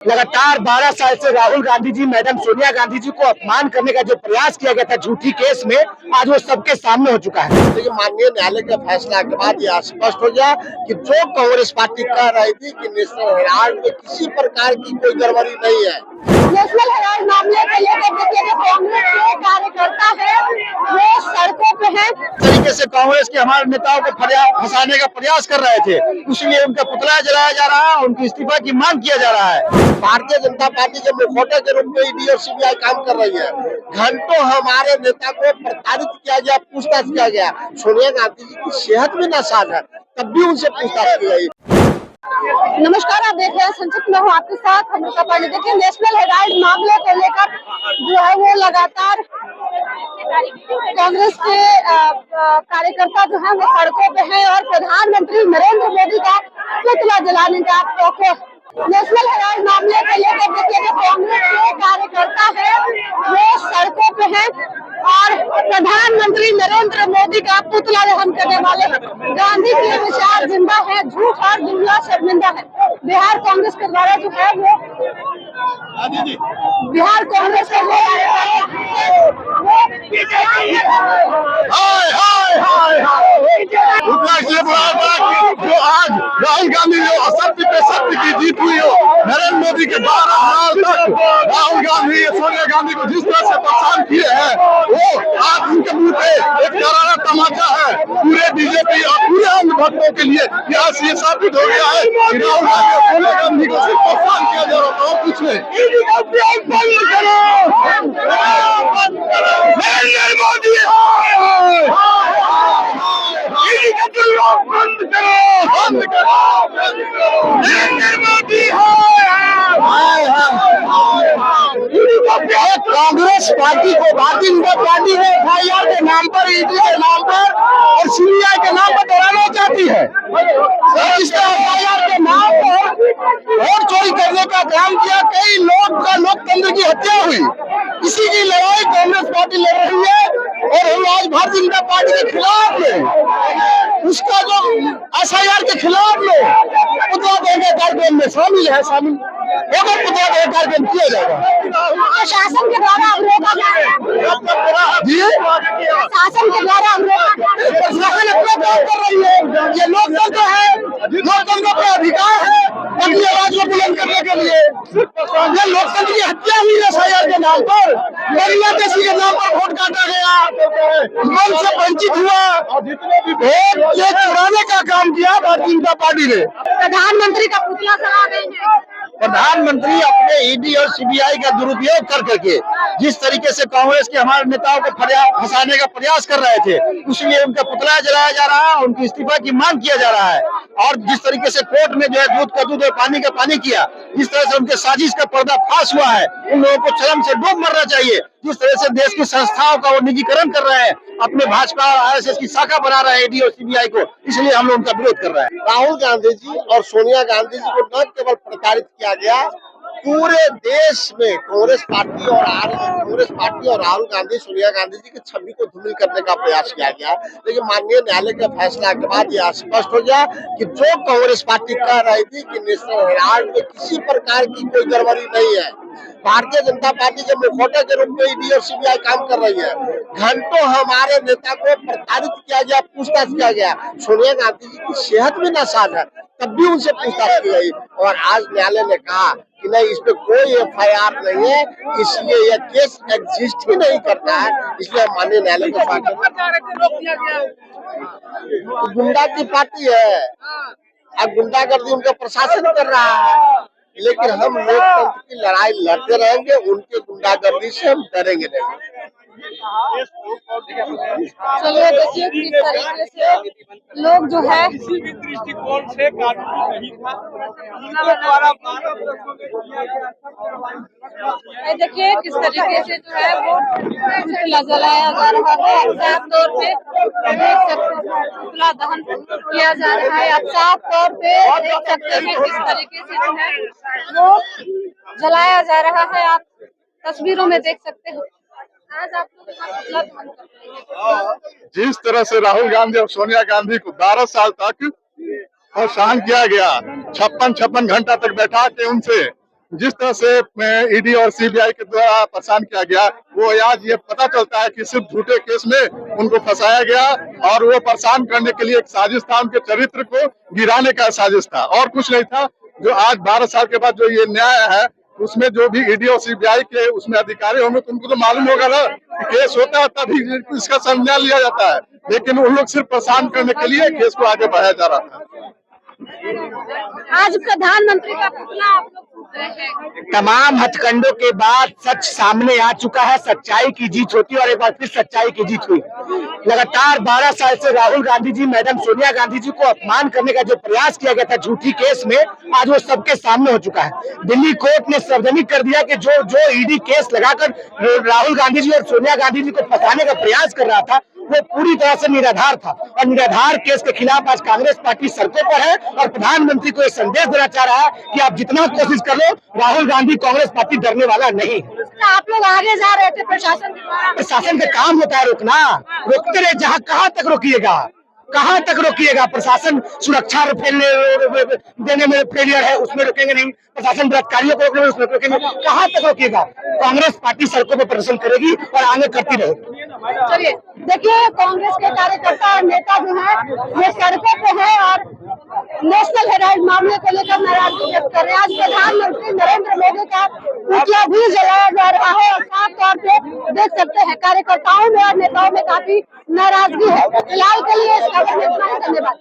लगातार 12 साल से राहुल गांधी जी मैडम सोनिया गांधी जी को अपमान करने का जो प्रयास किया गया था झूठी केस में, आज वो सबके सामने हो चुका है। देखिए, माननीय न्यायालय के फैसला के बाद यह स्पष्ट हो गया कि जो कांग्रेस पार्टी कह रही थी कि नेशनल हेराल्ड में किसी प्रकार की कोई गड़बड़ी नहीं है। नेशनल हेराल्ड मामले को लेकर देखिए जो कांग्रेस के कार्यकर्ता है वो सड़कों पे हैं। तरीके से कांग्रेस के हमारे नेताओं को फंसाने का प्रयास कर रहे थे, इसलिए उनका पुतला जलाया जा रहा है, उनकी इस्तीफा की मांग किया जा रहा है। भारतीय जनता पार्टी के मुखौटे के रूप में ईडी और सीबीआई काम कर रही है। घंटों हमारे नेता को प्रताड़ित किया गया, पूछताछ किया गया। सोनिया गांधी जी की सेहत भी नासाज है, तब भी उनसे पूछताछ की गई। नमस्कार, आप देख रहे हैं संचित में हूँ आपके साथ अमृता पांडे। देखिए, नेशनल हेराल्ड मामले को लेकर जो है वो लगातार कांग्रेस के कार्यकर्ता जो है वो सड़कों पे हैं और प्रधानमंत्री नरेंद्र मोदी का पुतला जलाने का टोके। नेशनल हेराल्ड मामले को लेकर देखिए जो कांग्रेस के कार्यकर्ता है वो सड़कों पे हैं और प्रधानमंत्री नरेंद्र मोदी का पुतला दहन करने वाले गांधी के विचार जिंदा है, झूठ और जुमला शर्मिंदा है। बिहार कांग्रेस के द्वारा जो है वो बिहार कांग्रेस के जो आज राहुल गांधी जो असत्य पे सत्य की जीत हुई हो, नरेंद्र मोदी के 12 साल तक राहुल गांधी सोनिया गांधी को जिस तरह से परेशान किए हैं, वो आज उनके मुंह पे एक करारा तमाचा है। पूरे बीजेपी और पूरे अन्य भक्तों के लिए यहाँ ये साबित हो गया है कि राहुल गांधी और सोनिया गांधी को सिर्फ परेशान किया जा रहा था और कुछ नहीं। नरेंद्र मोदी बंद करो, नरेंद्र मोदी कांग्रेस पार्टी को भारतीय जनता पार्टी ने FIR के नाम पर, ईडी के नाम पर और सीबीआई के नाम पर डराना चाहती है। इस FIR के नाम पर वोट चोरी करने का काम किया, कई लोग का लोकतंत्र की हत्या हुई। इसी की लड़ाई कांग्रेस पार्टी लड़ रही है और हम आज भारतीय जनता पार्टी के खिलाफ में, उसका जो FIR के खिलाफ में पुतला दहन कार्यक्रम में शामिल होकर पुतला दहन कार्यक्रम किया जाएगा। प्रशासन के द्वारा जी, शासन के द्वारा प्रशासन अपना काम कर रही है। ये लोकतंत्र है, लोकतंत्र का अधिकार है अपनी आवाज को बुलंद करने के लिए। ये लोकतंत्र की हत्या हुई FIR के नाम पर, गरिमा देशी के नाम पर वोट काटा गया, मन से वंचित हुआ, वोट ये चुराने का काम किया भारतीय जनता पार्टी ने। प्रधानमंत्री का पुतला जला रहे हैं। प्रधानमंत्री अपने ईडी और सीबीआई का दुरुपयोग कर करके जिस तरीके से कांग्रेस के हमारे नेताओं को फंसाने का प्रयास कर रहे थे, इसलिए उनका पुतला जलाया जा रहा है, उनकी इस्तीफा की मांग किया जा रहा है। और जिस तरीके से कोर्ट में जो है दूध का दूध और पानी का पानी किया, जिस तरह से उनके साजिश का पर्दाफाश हुआ है, उन लोगों को शर्म से डूब मरना चाहिए। जिस तरह से देश की संस्थाओं का वो निजीकरण कर रहे हैं, अपने भाजपा और RSS की शाखा बना रहे हैं ईडी और सीबीआई को, इसलिए हम लोग उनका विरोध कर रहे हैं। राहुल गांधी जी और सोनिया गांधी जी को न केवल प्रताड़ित किया गया, पूरे देश में कांग्रेस पार्टी और राहुल गांधी सोनिया गांधी जी की छवि को धूमिल करने का प्रयास किया गया। लेकिन माननीय न्यायालय के फैसला के बाद यह स्पष्ट हो गया कि जो कांग्रेस पार्टी कह रही थी कि नेशनल हेराल्ड में किसी प्रकार की कोई गड़बड़ी नहीं है। भारतीय जनता पार्टी के मुखौटे के रूप में ईडी और सीबीआई काम कर रही है। घंटों हमारे नेता को प्रताड़ित किया गया, पूछताछ किया गया। सोनिया गांधी जी की सेहत भी नासाज है, तब भी उनसे पूछताछ की गई और आज न्यायालय ने कहा कि नहीं, इस पे कोई FIR नहीं है, इसलिए यह केस एग्जिस्ट ही नहीं करता है। इसलिए माननीय न्यायालय के साथ गुंडा की पार्टी है, अब गुंडागर्दी उनका प्रशासन कर रहा है, लेकिन हम लोकतंत्र की लड़ाई लड़ते रहेंगे, उनके गुंडागर्दी से हम डरेंगे नहीं। चलिए देखिए किस तरीके से लोग जो है किसी भी दृष्टिकोण से कानून नहीं था, देखिए किस तरीके से जो है वो पुतला जलाया जा रहा है। साफ तौर पे देख सकते हैं पुतला दहन किया जा रहा है। आप साफ तौर पे देख सकते हैं किस तरीके से जो है वो जलाया जा रहा है। आप तस्वीरों में देख सकते हो। आज आप लोग पुतला दहन कर रहे हैं। जिस तरह से राहुल गांधी और सोनिया गांधी को 12 साल तक परेशान किया गया, 56 घंटा तक बैठा के उनसे जिस तरह से ईडी और सीबीआई के द्वारा परेशान किया गया, वो आज ये पता चलता है कि सिर्फ झूठे केस में उनको फंसाया गया और वो परेशान करने के लिए एक साजिश था, उनके चरित्र को गिराने का साजिश था और कुछ नहीं था। जो आज 12 साल के बाद जो ये न्याय है, उसमें जो भी ईडी और सीबीआई के उसमें अधिकारी होंगे तो उनको तो मालूम होगा ना कि केस होता है तभी इसका संज्ञान लिया जाता है, लेकिन उन लोग सिर्फ परेशान करने के लिए केस को आगे बढ़ाया जा रहा था। आज प्रधानमंत्री का पुतला आप लोग फूक रहे हैं। तमाम हथकंडों के बाद सच सामने आ चुका है। सच्चाई की जीत होती है और एक बार फिर सच्चाई की जीत हुई। लगातार 12 साल से राहुल गांधी जी, मैडम सोनिया गांधी जी को अपमान करने का जो प्रयास किया गया था झूठी केस में, आज वो सबके सामने हो चुका है। दिल्ली कोर्ट ने सार्वजनिक कर दिया कि जो ईडी केस लगाकर राहुल गांधी जी और सोनिया गांधी जी को फंसाने का प्रयास कर रहा था वो पूरी तरह से निराधार था और निराधार केस के खिलाफ आज कांग्रेस पार्टी सड़कों पर है और प्रधानमंत्री को ये संदेश देना चाह रहा है कि आप जितना कोशिश कर लो, राहुल गांधी कांग्रेस पार्टी डरने वाला नहीं है। आप लोग आगे जा रहे थे प्रशासन के द्वारा। प्रशासन का काम होता है रोकना, रोकते रहे। जहाँ कहाँ तक रोकिएगा, कहाँ तक रोकिएगा? प्रशासन सुरक्षा देने में फेलियर है, उसमें रोकेंगे नहीं। प्रशासन बलात्कारियों को रोकने में उसमें रोकेंगे, कहाँ तक रोकिएगा? कांग्रेस पार्टी सड़कों पर प्रदर्शन करेगी और आगे करती रहेगी। चलिए देखिए, कांग्रेस के कार्यकर्ता और नेता जो है ये सड़कों पे है और नेशनल हेराल्ड मामले को लेकर नाराजगी व्यक्त कर रहे हैं। आज प्रधानमंत्री नरेंद्र मोदी का पुतला भी जलाया जा रहा है और साफ तौर पे देख सकते हैं कार्यकर्ताओं में और नेताओं में काफी नाराजगी है। फिलहाल के लिए इस खबर में इतना ही। धन्यवाद।